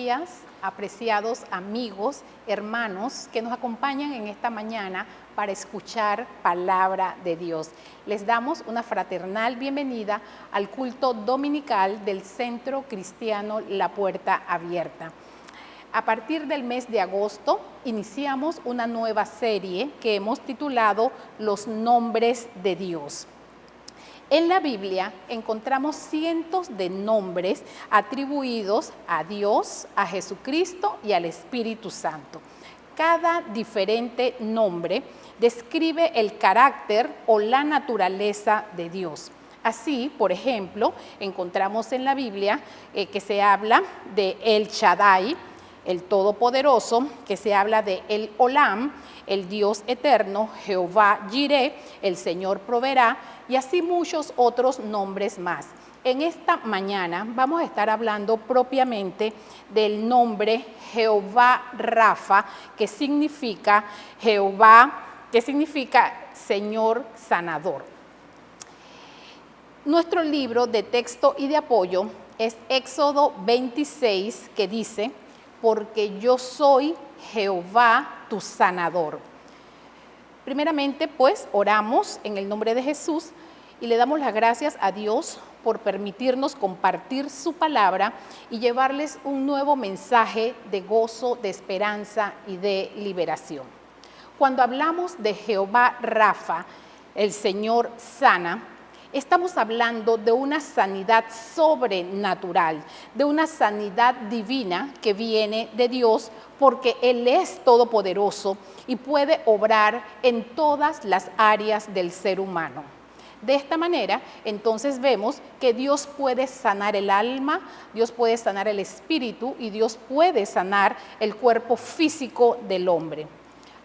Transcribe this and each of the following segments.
días, apreciados amigos, hermanos que nos acompañan en esta mañana para escuchar palabra de Dios. Les damos una fraternal bienvenida al culto dominical del Centro Cristiano La Puerta Abierta. A partir del mes de agosto iniciamos una nueva serie que hemos titulado Los Nombres de Dios. En la Biblia encontramos cientos de nombres atribuidos a Dios, a Jesucristo y al Espíritu Santo. Cada diferente nombre describe el carácter o la naturaleza de Dios. Así, por ejemplo, encontramos en la Biblia que se habla de El Shaddai, el Todopoderoso, que se habla de El Olam, el Dios eterno, Jehová Jireh, el Señor proveerá, y así muchos otros nombres más. En esta mañana vamos a estar hablando propiamente del nombre Jehová Rafa, que significa Señor sanador. Nuestro libro de texto y de apoyo es Éxodo 26, que dice: porque yo soy Jehová tu sanador. Primeramente, pues, oramos en el nombre de Jesús y le damos las gracias a Dios por permitirnos compartir su palabra y llevarles un nuevo mensaje de gozo, de esperanza y de liberación. Cuando hablamos de Jehová Rafa, el Señor sana, estamos hablando de una sanidad sobrenatural, de una sanidad divina que viene de Dios, porque Él es todopoderoso y puede obrar en todas las áreas del ser humano. De esta manera, entonces vemos que Dios puede sanar el alma, Dios puede sanar el espíritu y Dios puede sanar el cuerpo físico del hombre.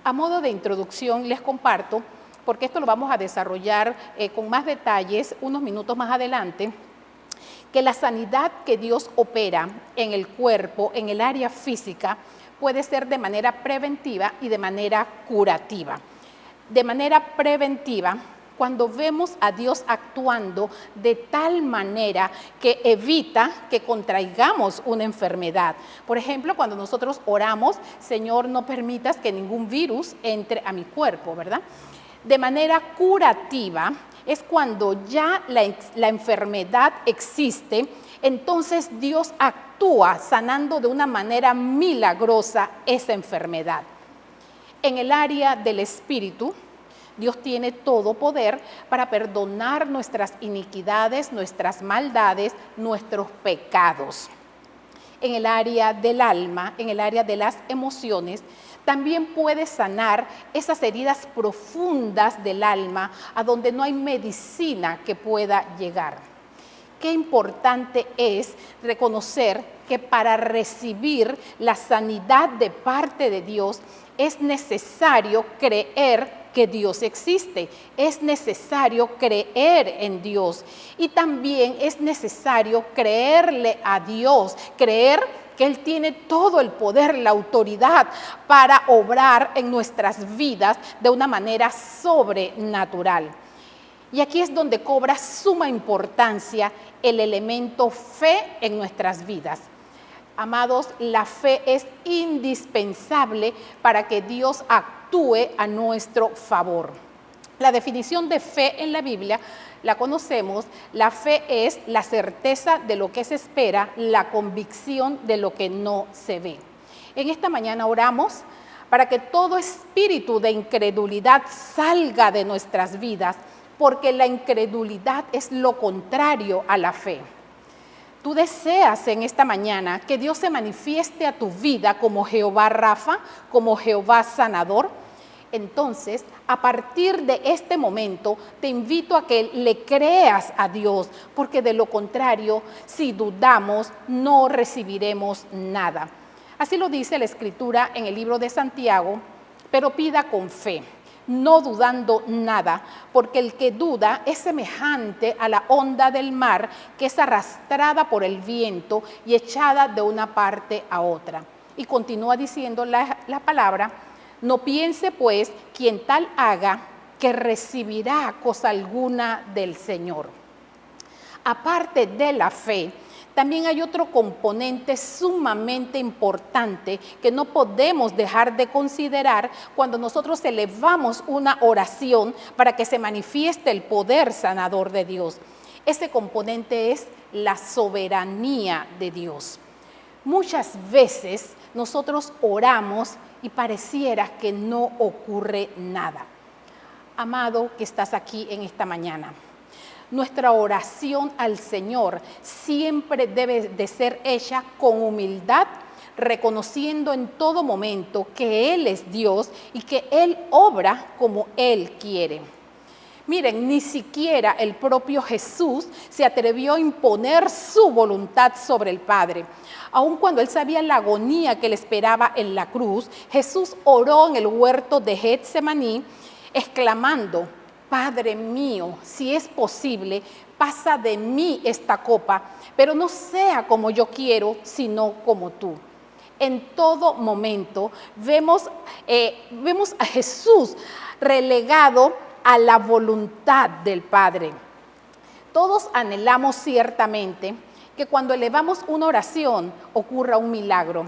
A modo de introducción les comparto, porque esto lo vamos a desarrollar con más detalles unos minutos más adelante, que la sanidad que Dios opera en el cuerpo, en el área física, puede ser de manera preventiva y de manera curativa. De manera preventiva, cuando vemos a Dios actuando de tal manera que evita que contraigamos una enfermedad. Por ejemplo, cuando nosotros oramos, Señor, no permitas que ningún virus entre a mi cuerpo, ¿verdad? De manera curativa es cuando ya la enfermedad existe, entonces Dios actúa sanando de una manera milagrosa esa enfermedad. En el área del espíritu, Dios tiene todo poder para perdonar nuestras iniquidades, nuestras maldades, nuestros pecados. En el área del alma, en el área de las emociones, también puede sanar esas heridas profundas del alma a donde no hay medicina que pueda llegar. Qué importante es reconocer que para recibir la sanidad de parte de Dios es necesario creer que Dios existe, es necesario creer en Dios y también es necesario creerle a Dios, creer que Él tiene todo el poder, la autoridad para obrar en nuestras vidas de una manera sobrenatural. Y aquí es donde cobra suma importancia el elemento fe en nuestras vidas. Amados, la fe es indispensable para que Dios actúe a nuestro favor. La definición de fe en la Biblia la conocemos. La fe es la certeza de lo que se espera, la convicción de lo que no se ve. En esta mañana oramos para que todo espíritu de incredulidad salga de nuestras vidas, porque la incredulidad es lo contrario a la fe. Tú deseas en esta mañana que Dios se manifieste a tu vida como Jehová Rafa, como Jehová sanador. Entonces, a partir de este momento, te invito a que le creas a Dios, porque de lo contrario, si dudamos, no recibiremos nada. Así lo dice la Escritura en el libro de Santiago, pero pida con fe, no dudando nada, porque el que duda es semejante a la onda del mar que es arrastrada por el viento y echada de una parte a otra. Y continúa diciendo la palabra: no piense pues quien tal haga que recibirá cosa alguna del Señor. Aparte de la fe, También hay otro componente sumamente importante que no podemos dejar de considerar cuando nosotros elevamos una oración para que se manifieste el poder sanador de Dios. Ese componente es la soberanía de Dios. Muchas veces nosotros oramos y pareciera que no ocurre nada. Amado que estás aquí en esta mañana, nuestra oración al Señor siempre debe de ser hecha con humildad, reconociendo en todo momento que Él es Dios y que Él obra como Él quiere. Miren, ni siquiera el propio Jesús se atrevió a imponer su voluntad sobre el Padre. Aun cuando Él sabía la agonía que le esperaba en la cruz, Jesús oró en el huerto de Getsemaní, exclamando: Padre mío, si es posible, pasa de mí esta copa, pero no sea como yo quiero, sino como tú. En todo momento vemos a Jesús relegado a la voluntad del Padre. Todos anhelamos ciertamente que cuando elevamos una oración ocurra un milagro.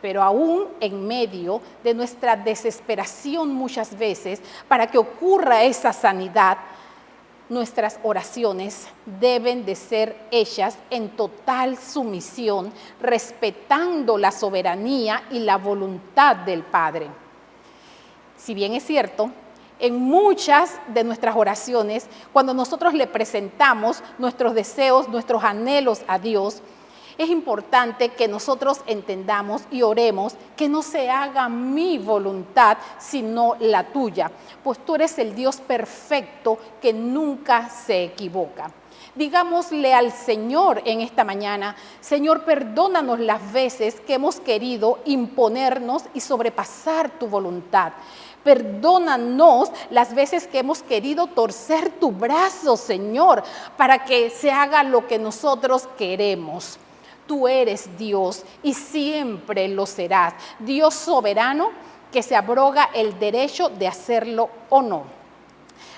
Pero aún en medio de nuestra desesperación muchas veces, para que ocurra esa sanidad, nuestras oraciones deben de ser hechas en total sumisión, respetando la soberanía y la voluntad del Padre. Si bien es cierto, en muchas de nuestras oraciones, cuando nosotros le presentamos nuestros deseos, nuestros anhelos a Dios, es importante que nosotros entendamos y oremos que no se haga mi voluntad, sino la tuya, pues tú eres el Dios perfecto que nunca se equivoca. Digámosle al Señor en esta mañana: Señor, perdónanos las veces que hemos querido imponernos y sobrepasar tu voluntad. Perdónanos las veces que hemos querido torcer tu brazo, Señor, para que se haga lo que nosotros queremos. Tú eres Dios y siempre lo serás. Dios soberano que se abroga el derecho de hacerlo o no.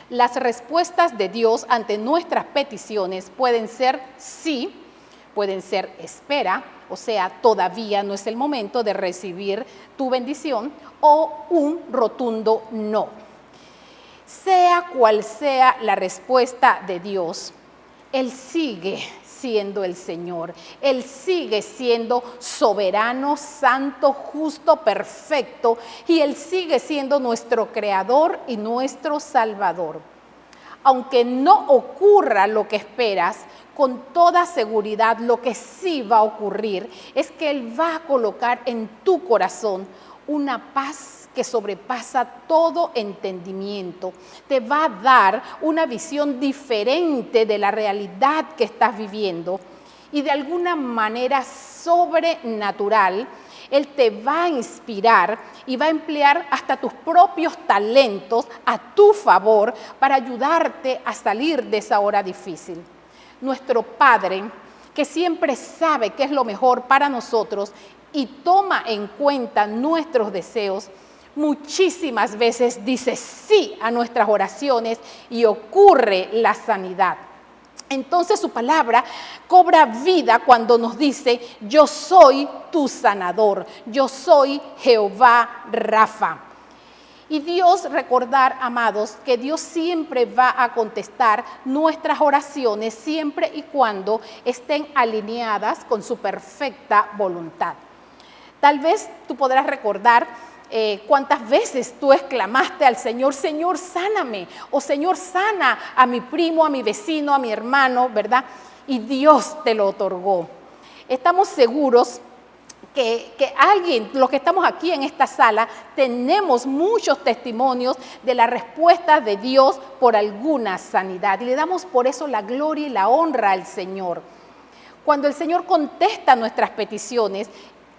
Las respuestas de Dios ante nuestras peticiones pueden ser sí, pueden ser espera, o sea, todavía no es el momento de recibir tu bendición, o un rotundo no. Sea cual sea la respuesta de Dios, Él sigue siendo el Señor. Él sigue siendo soberano, santo, justo, perfecto, y Él sigue siendo nuestro Creador y nuestro Salvador. Aunque no ocurra lo que esperas, con toda seguridad lo que sí va a ocurrir es que Él va a colocar en tu corazón una paz que sobrepasa todo entendimiento. Te va a dar una visión diferente de la realidad que estás viviendo y de alguna manera sobrenatural, Él te va a inspirar y va a emplear hasta tus propios talentos a tu favor para ayudarte a salir de esa hora difícil. Nuestro Padre, que siempre sabe qué es lo mejor para nosotros y toma en cuenta nuestros deseos, muchísimas veces dice sí a nuestras oraciones y ocurre la sanidad. Entonces su palabra cobra vida cuando nos dice: yo soy tu sanador, yo soy Jehová Rafa. Y Dios, recordar, amados, que Dios siempre va a contestar nuestras oraciones siempre y cuando estén alineadas con su perfecta voluntad. Tal vez tú podrás recordar cuántas veces tú exclamaste al Señor: Señor, sáname, o Señor, sana a mi primo, a mi vecino, a mi hermano, ¿verdad? Y Dios te lo otorgó. Estamos seguros que alguien, los que estamos aquí en esta sala, tenemos muchos testimonios de la respuesta de Dios por alguna sanidad. Y le damos por eso la gloria y la honra al Señor. Cuando el Señor contesta nuestras peticiones,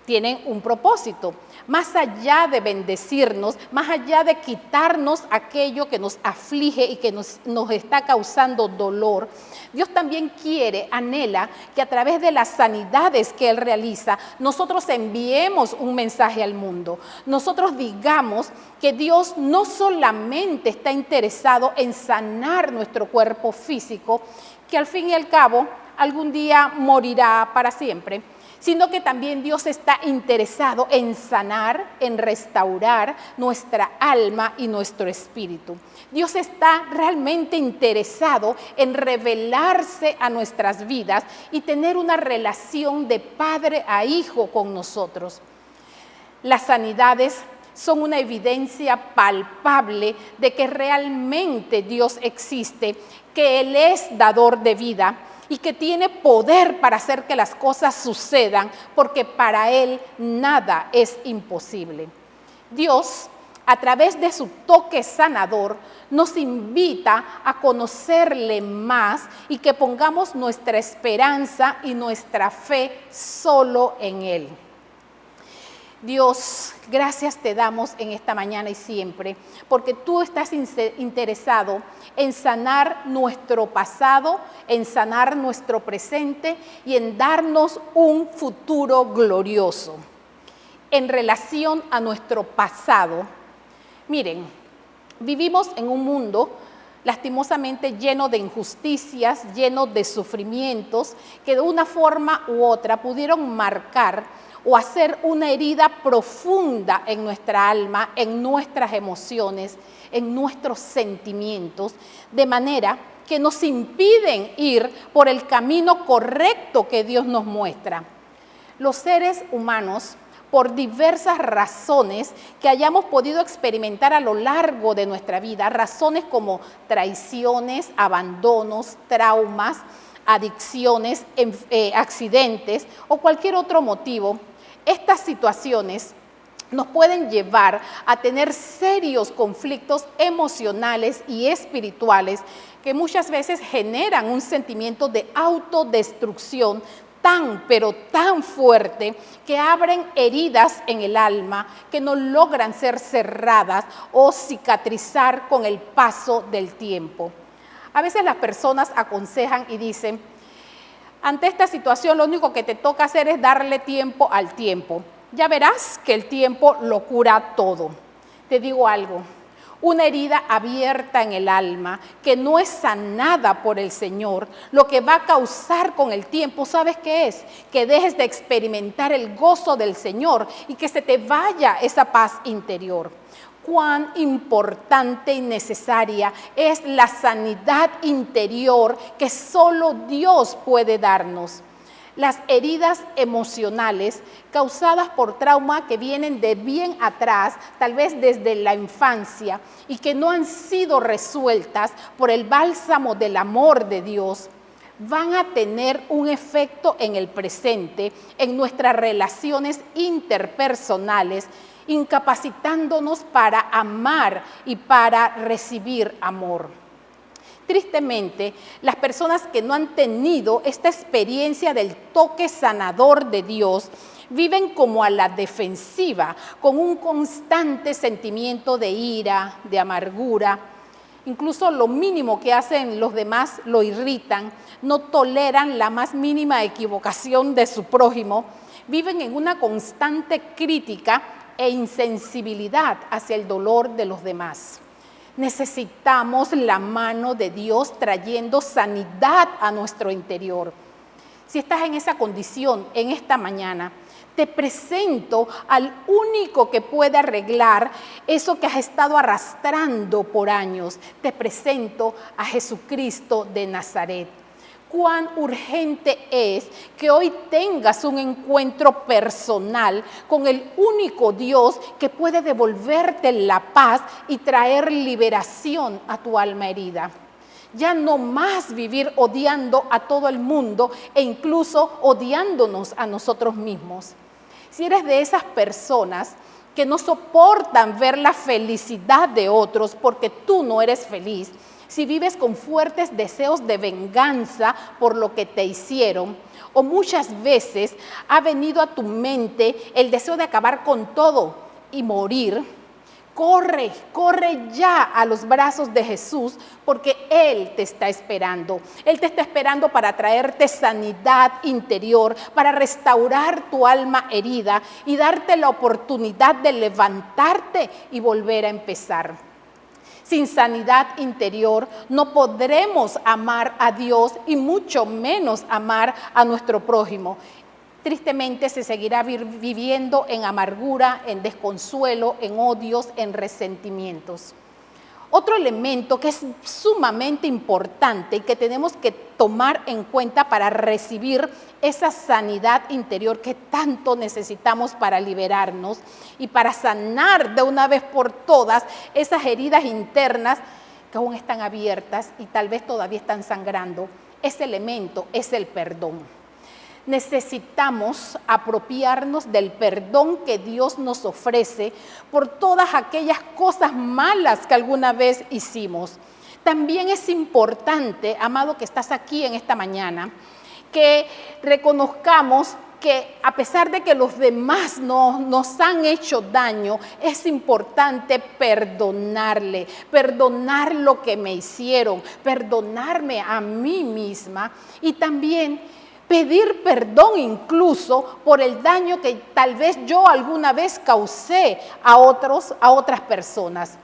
tienen un propósito. Más allá de bendecirnos, más allá de quitarnos aquello que nos aflige y que nos está causando dolor, Dios también quiere, anhela que a través de las sanidades que Él realiza, nosotros enviemos un mensaje al mundo. Nosotros digamos que Dios no solamente está interesado en sanar nuestro cuerpo físico, que al fin y al cabo algún día morirá para siempre, sino que también Dios está interesado en sanar, en restaurar nuestra alma y nuestro espíritu. Dios está realmente interesado en revelarse a nuestras vidas y tener una relación de padre a hijo con nosotros. Las sanidades son una evidencia palpable de que realmente Dios existe, que Él es dador de vida y que tiene poder para hacer que las cosas sucedan, porque para Él nada es imposible. Dios, a través de su toque sanador, nos invita a conocerle más y que pongamos nuestra esperanza y nuestra fe solo en Él. Dios, gracias te damos en esta mañana y siempre, porque tú estás interesado en sanar nuestro pasado, en sanar nuestro presente y en darnos un futuro glorioso. En relación a nuestro pasado, miren, vivimos en un mundo lastimosamente lleno de injusticias, lleno de sufrimientos, que de una forma u otra pudieron marcar o hacer una herida profunda en nuestra alma, en nuestras emociones, en nuestros sentimientos, de manera que nos impiden ir por el camino correcto que Dios nos muestra. Los seres humanos, por diversas razones que hayamos podido experimentar a lo largo de nuestra vida, razones como traiciones, abandonos, traumas, adicciones, accidentes o cualquier otro motivo, estas situaciones nos pueden llevar a tener serios conflictos emocionales y espirituales que muchas veces generan un sentimiento de autodestrucción pero tan fuerte que abren heridas en el alma que no logran ser cerradas o cicatrizar con el paso del tiempo. A veces las personas aconsejan y dicen, ante esta situación lo único que te toca hacer es darle tiempo al tiempo. Ya verás que el tiempo lo cura todo. Te digo algo, una herida abierta en el alma que no es sanada por el Señor, lo que va a causar con el tiempo, ¿sabes qué es? Que dejes de experimentar el gozo del Señor y que se te vaya esa paz interior. Cuán importante y necesaria es la sanidad interior que solo Dios puede darnos. Las heridas emocionales causadas por trauma que vienen de bien atrás, tal vez desde la infancia, y que no han sido resueltas por el bálsamo del amor de Dios, van a tener un efecto en el presente, en nuestras relaciones interpersonales, incapacitándonos para amar y para recibir amor. Tristemente, las personas que no han tenido esta experiencia del toque sanador de Dios viven como a la defensiva, con un constante sentimiento de ira, de amargura. Incluso lo mínimo que hacen los demás lo irritan, no toleran la más mínima equivocación de su prójimo, viven en una constante crítica e insensibilidad hacia el dolor de los demás. Necesitamos la mano de Dios trayendo sanidad a nuestro interior. Si estás en esa condición en esta mañana, te presento al único que puede arreglar eso que has estado arrastrando por años. Te presento a Jesucristo de Nazaret. Cuán urgente es que hoy tengas un encuentro personal con el único Dios que puede devolverte la paz y traer liberación a tu alma herida. Ya no más vivir odiando a todo el mundo e incluso odiándonos a nosotros mismos. Si eres de esas personas que no soportan ver la felicidad de otros porque tú no eres feliz, si vives con fuertes deseos de venganza por lo que te hicieron, o muchas veces ha venido a tu mente el deseo de acabar con todo y morir, corre ya a los brazos de Jesús porque Él te está esperando. Él te está esperando para traerte sanidad interior, para restaurar tu alma herida y darte la oportunidad de levantarte y volver a empezar. Sin sanidad interior no podremos amar a Dios y mucho menos amar a nuestro prójimo. Tristemente se seguirá viviendo en amargura, en desconsuelo, en odios, en resentimientos. Otro elemento que es sumamente importante y que tenemos que tomar en cuenta para recibir esa sanidad interior que tanto necesitamos para liberarnos y para sanar de una vez por todas esas heridas internas que aún están abiertas y tal vez todavía están sangrando. Ese elemento es el perdón. Necesitamos apropiarnos del perdón que Dios nos ofrece por todas aquellas cosas malas que alguna vez hicimos. También es importante, amado que estás aquí en esta mañana, que reconozcamos que a pesar de que los demás nos han hecho daño, es importante perdonarle, perdonar lo que me hicieron, perdonarme a mí misma y también pedir perdón incluso por el daño que tal vez yo alguna vez causé a otras personas.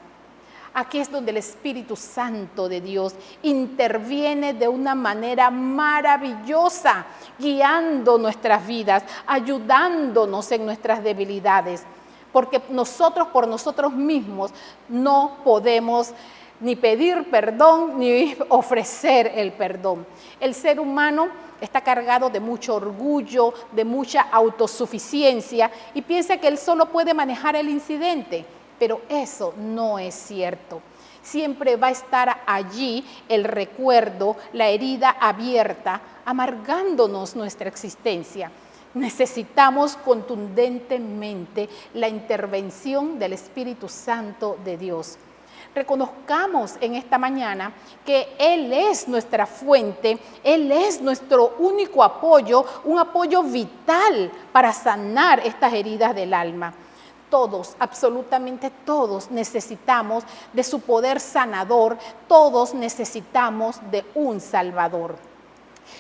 Aquí es donde el Espíritu Santo de Dios interviene de una manera maravillosa, guiando nuestras vidas, ayudándonos en nuestras debilidades, porque nosotros por nosotros mismos no podemos ni pedir perdón ni ofrecer el perdón. El ser humano está cargado de mucho orgullo, de mucha autosuficiencia y piensa que él solo puede manejar el incidente, pero eso no es cierto. Siempre va a estar allí el recuerdo, la herida abierta, amargándonos nuestra existencia. Necesitamos contundentemente la intervención del Espíritu Santo de Dios. Reconozcamos en esta mañana que Él es nuestra fuente, Él es nuestro único apoyo, un apoyo vital para sanar estas heridas del alma. Todos, absolutamente todos necesitamos de su poder sanador, todos necesitamos de un Salvador.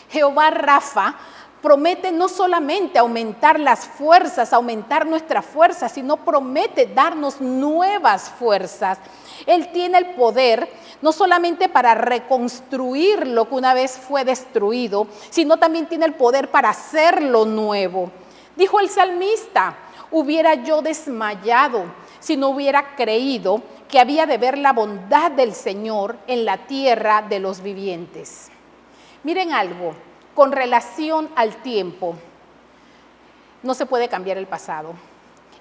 Jehová Rafa promete no solamente aumentar las fuerzas, aumentar nuestra fuerza, sino promete darnos nuevas fuerzas. Él tiene el poder no solamente para reconstruir lo que una vez fue destruido, sino también tiene el poder para hacerlo nuevo. Dijo el salmista: hubiera yo desmayado si no hubiera creído que había de ver la bondad del Señor en la tierra de los vivientes. Miren algo, con relación al tiempo, no se puede cambiar el pasado.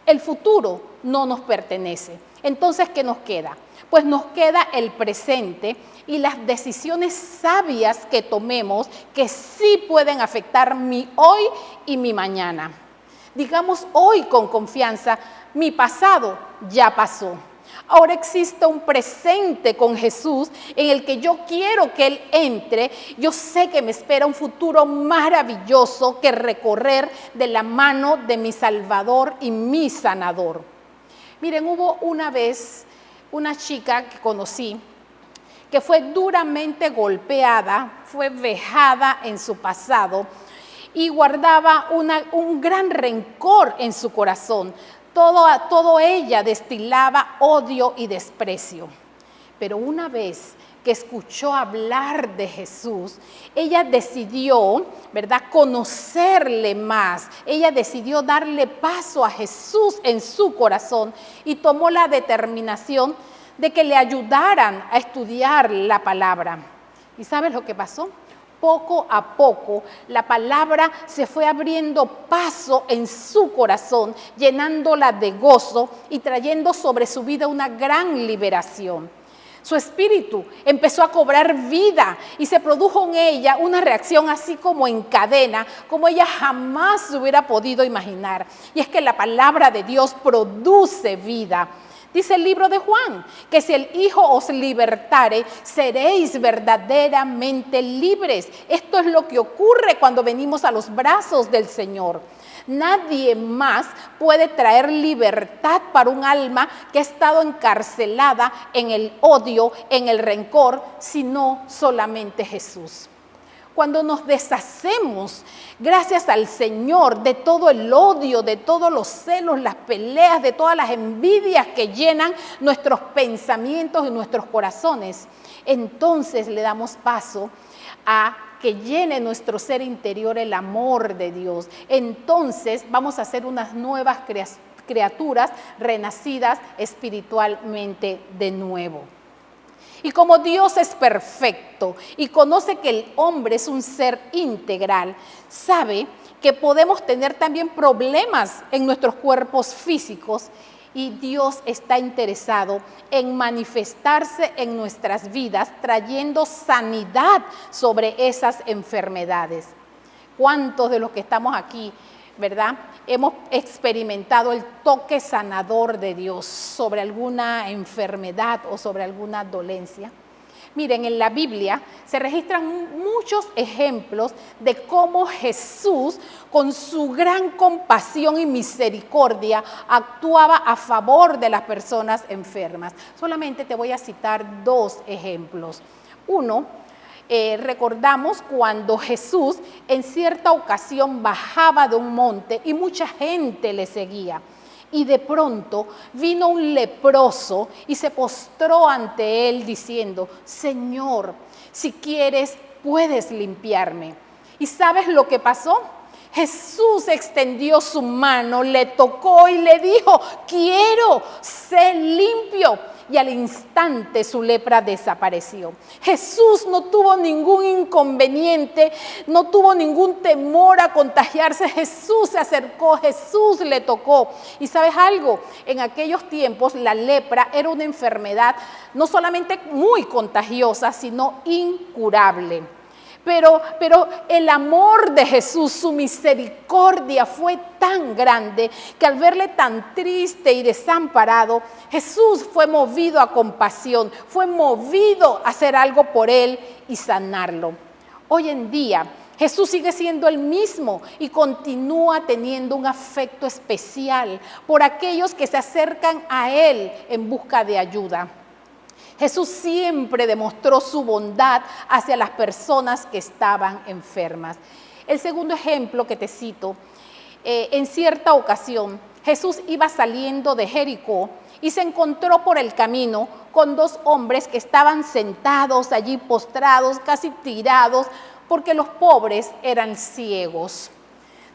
El futuro no nos pertenece. Entonces, ¿qué nos queda? Pues nos queda el presente y las decisiones sabias que tomemos que sí pueden afectar mi hoy y mi mañana. Digamos hoy con confianza: mi pasado ya pasó. Ahora existe un presente con Jesús en el que yo quiero que Él entre. Yo sé que me espera un futuro maravilloso que recorrer de la mano de mi Salvador y mi Sanador. Miren, hubo una vez una chica que conocí que fue duramente golpeada, fue vejada en su pasado y guardaba un gran rencor en su corazón. Todo ella destilaba odio y desprecio. Pero una vez que escuchó hablar de Jesús, ella decidió, ¿verdad?, conocerle más. Ella decidió darle paso a Jesús en su corazón y tomó la determinación de que le ayudaran a estudiar la palabra. ¿Y sabes lo que pasó? Poco a poco, la palabra se fue abriendo paso en su corazón, llenándola de gozo y trayendo sobre su vida una gran liberación. Su espíritu empezó a cobrar vida y se produjo en ella una reacción así como en cadena, como ella jamás se hubiera podido imaginar. Y es que la palabra de Dios produce vida. Dice el libro de Juan, que si el Hijo os libertare, seréis verdaderamente libres. Esto es lo que ocurre cuando venimos a los brazos del Señor. Nadie más puede traer libertad para un alma que ha estado encarcelada en el odio, en el rencor, sino solamente Jesús. cuando nos deshacemos, gracias al Señor, de todo el odio, de todos los celos, las peleas, de todas las envidias que llenan nuestros pensamientos y nuestros corazones, entonces le damos paso a que llene nuestro ser interior el amor de Dios. Entonces vamos a ser unas nuevas criaturas renacidas espiritualmente de nuevo. Y como Dios es perfecto y conoce que el hombre es un ser integral, sabe que podemos tener también problemas en nuestros cuerpos físicos y Dios está interesado en manifestarse en nuestras vidas, trayendo sanidad sobre esas enfermedades. ¿Cuántos de los que estamos aquí, verdad, hemos experimentado el toque sanador de Dios sobre alguna enfermedad o sobre alguna dolencia? Miren, en la Biblia se registran muchos ejemplos de cómo Jesús, con su gran compasión y misericordia, actuaba a favor de las personas enfermas. Solamente te voy a citar 2 ejemplos. Uno, recordamos cuando Jesús en cierta ocasión bajaba de un monte y mucha gente le seguía. Y de pronto vino un leproso y se postró ante él diciendo: Señor, si quieres, puedes limpiarme. ¿Y sabes lo que pasó? Jesús extendió su mano, le tocó y le dijo: quiero, sé limpio. Y al instante su lepra desapareció. Jesús no tuvo ningún inconveniente, no tuvo ningún temor a contagiarse. Jesús se acercó, Jesús le tocó. ¿Y sabes algo? En aquellos tiempos la lepra era una enfermedad no solamente muy contagiosa, sino incurable. Pero el amor de Jesús, su misericordia fue tan grande que al verle tan triste y desamparado, Jesús fue movido a compasión, fue movido a hacer algo por él y sanarlo. Hoy en día Jesús sigue siendo el mismo y continúa teniendo un afecto especial por aquellos que se acercan a él en busca de ayuda. Jesús siempre demostró su bondad hacia las personas que estaban enfermas. El segundo ejemplo que te cito, en cierta ocasión, Jesús iba saliendo de Jericó y se encontró por el camino con 2 hombres que estaban sentados allí postrados, casi tirados, porque los pobres eran ciegos.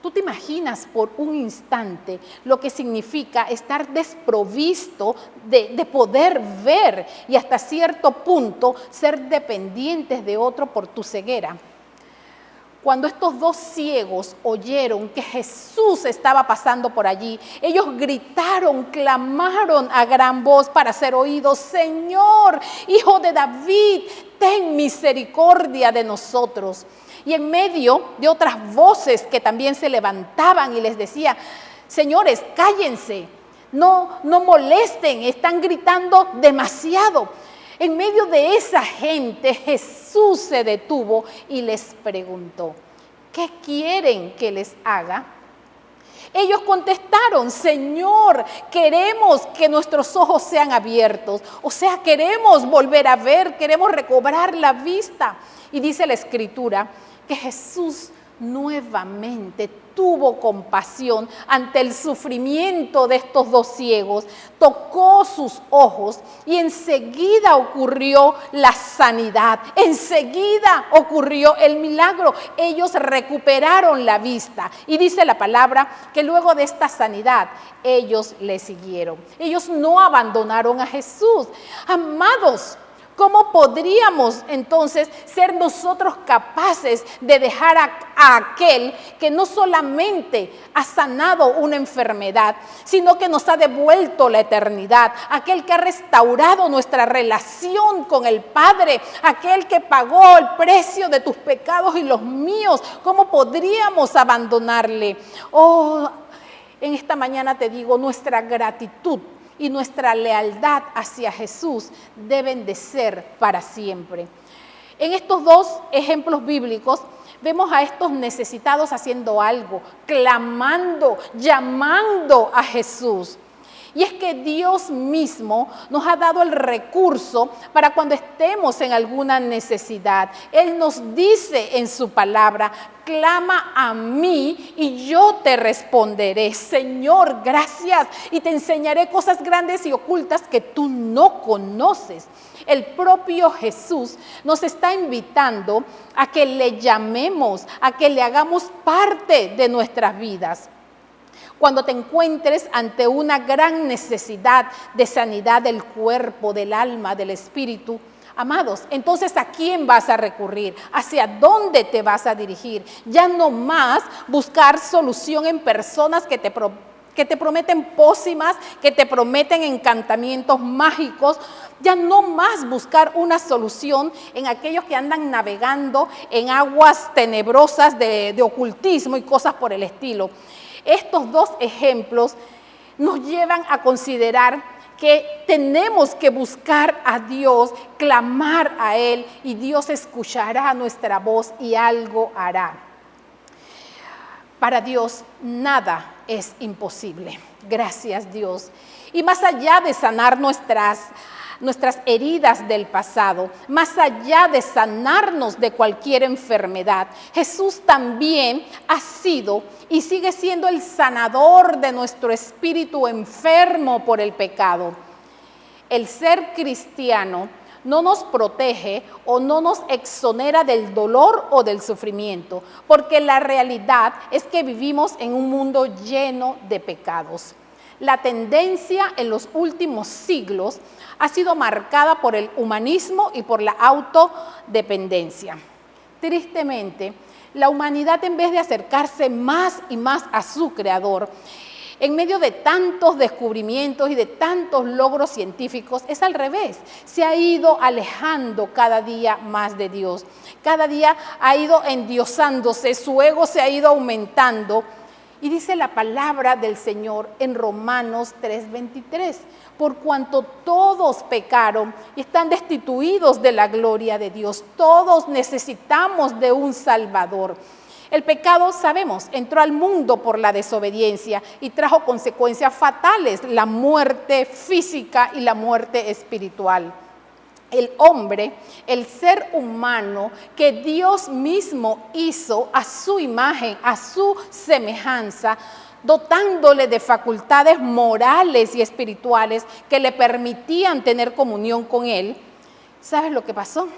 ¿Tú te imaginas por un instante lo que significa estar desprovisto de poder ver y hasta cierto punto ser dependientes de otro por tu ceguera? Cuando estos 2 ciegos oyeron que Jesús estaba pasando por allí, ellos gritaron, clamaron a gran voz para ser oídos: Señor, Hijo de David, ten misericordia de nosotros. Y en medio de otras voces que también se levantaban y les decía: señores, cállense, no molesten, están gritando demasiado. En medio de esa gente, Jesús se detuvo y les preguntó: ¿qué quieren que les haga? Ellos contestaron: Señor, queremos que nuestros ojos sean abiertos. O sea, queremos volver a ver, queremos recobrar la vista. Y dice la Escritura que Jesús nuevamente tuvo compasión ante el sufrimiento de estos 2 ciegos, tocó sus ojos y enseguida ocurrió la sanidad, enseguida ocurrió el milagro. Ellos recuperaron la vista y dice la palabra que luego de esta sanidad ellos le siguieron. Ellos no abandonaron a Jesús. Amados, ¿cómo podríamos entonces ser nosotros capaces de dejar a aquel que no solamente ha sanado una enfermedad, sino que nos ha devuelto la eternidad, aquel que ha restaurado nuestra relación con el Padre, aquel que pagó el precio de tus pecados y los míos? ¿Cómo podríamos abandonarle? Oh, en esta mañana te digo, nuestra gratitud y nuestra lealtad hacia Jesús deben de ser para siempre. En estos 2 ejemplos bíblicos vemos a estos necesitados haciendo algo, clamando, llamando a Jesús. Y es que Dios mismo nos ha dado el recurso para cuando estemos en alguna necesidad. Él nos dice en su palabra: clama a mí y yo te responderé. Señor, gracias, y te enseñaré cosas grandes y ocultas que tú no conoces. El propio Jesús nos está invitando a que le llamemos, a que le hagamos parte de nuestras vidas. Cuando te encuentres ante una gran necesidad de sanidad del cuerpo, del alma, del espíritu, amados, entonces ¿a quién vas a recurrir? ¿Hacia dónde te vas a dirigir? Ya no más buscar solución en personas que te prometen pócimas, que te prometen encantamientos mágicos. Ya no más buscar una solución en aquellos que andan navegando en aguas tenebrosas de ocultismo y cosas por el estilo. Estos dos ejemplos nos llevan a considerar que tenemos que buscar a Dios, clamar a Él, y Dios escuchará nuestra voz y algo hará. Para Dios nada es imposible. Gracias, Dios. Y más allá de sanar nuestras heridas del pasado, más allá de sanarnos de cualquier enfermedad, Jesús también ha sido y sigue siendo el sanador de nuestro espíritu enfermo por el pecado. El ser cristiano no nos protege o no nos exonera del dolor o del sufrimiento, porque la realidad es que vivimos en un mundo lleno de pecados. La tendencia en los últimos siglos ha sido marcada por el humanismo y por la autodependencia. Tristemente, la humanidad, en vez de acercarse más y más a su Creador, en medio de tantos descubrimientos y de tantos logros científicos, es al revés. Se ha ido alejando cada día más de Dios. Cada día ha ido endiosándose, su ego se ha ido aumentando. Y dice la palabra del Señor en Romanos 3:23, por cuanto todos pecaron y están destituidos de la gloria de Dios. Todos necesitamos de un Salvador. El pecado, sabemos, entró al mundo por la desobediencia y trajo consecuencias fatales, la muerte física y la muerte espiritual. El hombre, el ser humano que Dios mismo hizo a su imagen, a su semejanza, dotándole de facultades morales y espirituales que le permitían tener comunión con Él. ¿Sabes lo que pasó?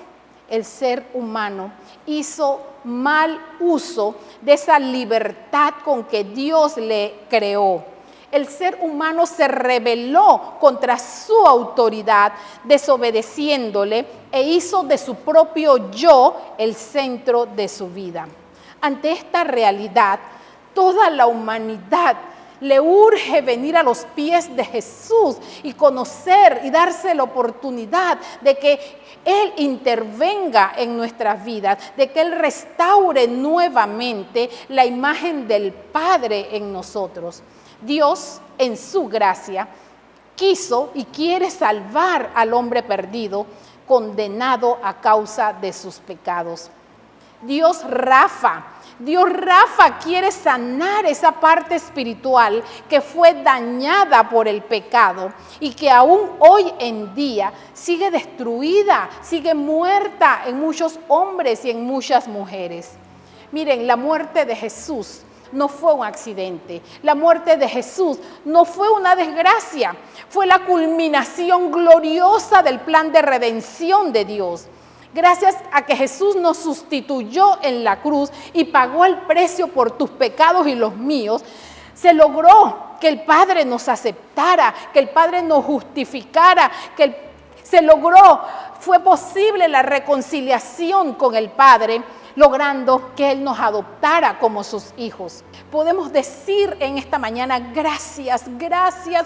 El ser humano hizo mal uso de esa libertad con que Dios le creó. El ser humano se rebeló contra su autoridad, desobedeciéndole, e hizo de su propio yo el centro de su vida. Ante esta realidad, toda la humanidad le urge venir a los pies de Jesús y conocer y darse la oportunidad de que Él intervenga en nuestras vidas, de que Él restaure nuevamente la imagen del Padre en nosotros. Dios, en su gracia, quiso y quiere salvar al hombre perdido, condenado a causa de sus pecados. Dios Rafa quiere sanar esa parte espiritual que fue dañada por el pecado y que aún hoy en día sigue destruida, sigue muerta en muchos hombres y en muchas mujeres. Miren, la muerte de Jesús no fue un accidente. La muerte de Jesús no fue una desgracia. Fue la culminación gloriosa del plan de redención de Dios. Gracias a que Jesús nos sustituyó en la cruz y pagó el precio por tus pecados y los míos, se logró que el Padre nos aceptara, que el Padre nos justificara, fue posible la reconciliación con el Padre, logrando que Él nos adoptara como sus hijos. Podemos decir en esta mañana: gracias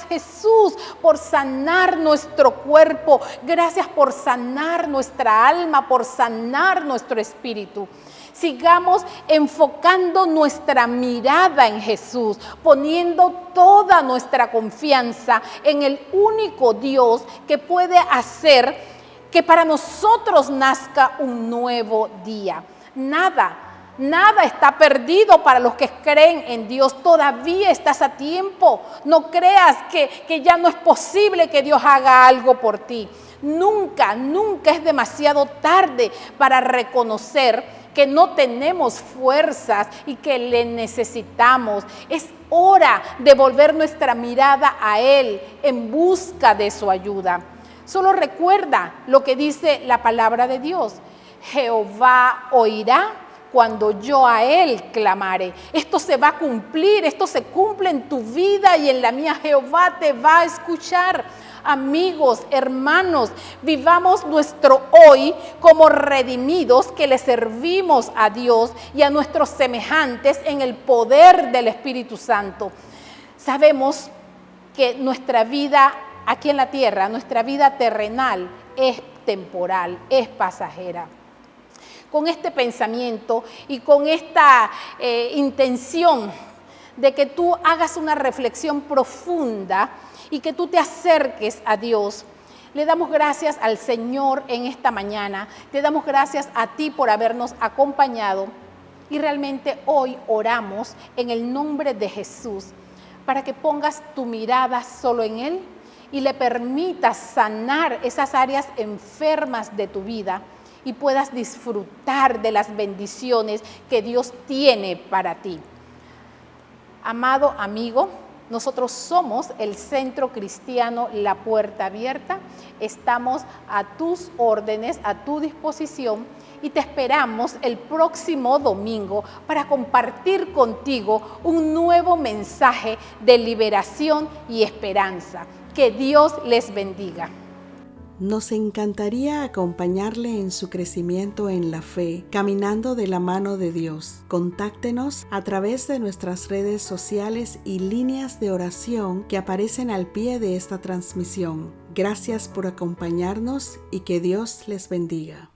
Jesús por sanar nuestro cuerpo, gracias por sanar nuestra alma, por sanar nuestro espíritu. Sigamos enfocando nuestra mirada en Jesús, poniendo toda nuestra confianza en el único Dios que puede hacer que para nosotros nazca un nuevo día. Nada Nada está perdido para los que creen en Dios. Todavía estás a tiempo. No creas que ya no es posible que Dios haga algo por ti. Nunca es demasiado tarde para reconocer que no tenemos fuerzas y que le necesitamos. Es hora de volver nuestra mirada a Él en busca de su ayuda. Solo recuerda lo que dice la palabra de Dios. Jehová oirá cuando yo a Él clamare. Esto se va a cumplir, esto se cumple en tu vida y en la mía. Jehová te va a escuchar. Amigos, hermanos, vivamos nuestro hoy como redimidos que le servimos a Dios y a nuestros semejantes en el poder del Espíritu Santo. Sabemos que nuestra vida aquí en la tierra, nuestra vida terrenal es temporal, es pasajera. Con este pensamiento y con esta intención de que tú hagas una reflexión profunda y que tú te acerques a Dios, le damos gracias al Señor en esta mañana, te damos gracias a ti por habernos acompañado y realmente hoy oramos en el nombre de Jesús para que pongas tu mirada solo en Él y le permitas sanar esas áreas enfermas de tu vida y puedas disfrutar de las bendiciones que Dios tiene para ti. Amado amigo, nosotros somos el Centro Cristiano La Puerta Abierta. Estamos a tus órdenes, a tu disposición y te esperamos el próximo domingo para compartir contigo un nuevo mensaje de liberación y esperanza. Que Dios les bendiga. Nos encantaría acompañarle en su crecimiento en la fe, caminando de la mano de Dios. Contáctenos a través de nuestras redes sociales y líneas de oración que aparecen al pie de esta transmisión. Gracias por acompañarnos y que Dios les bendiga.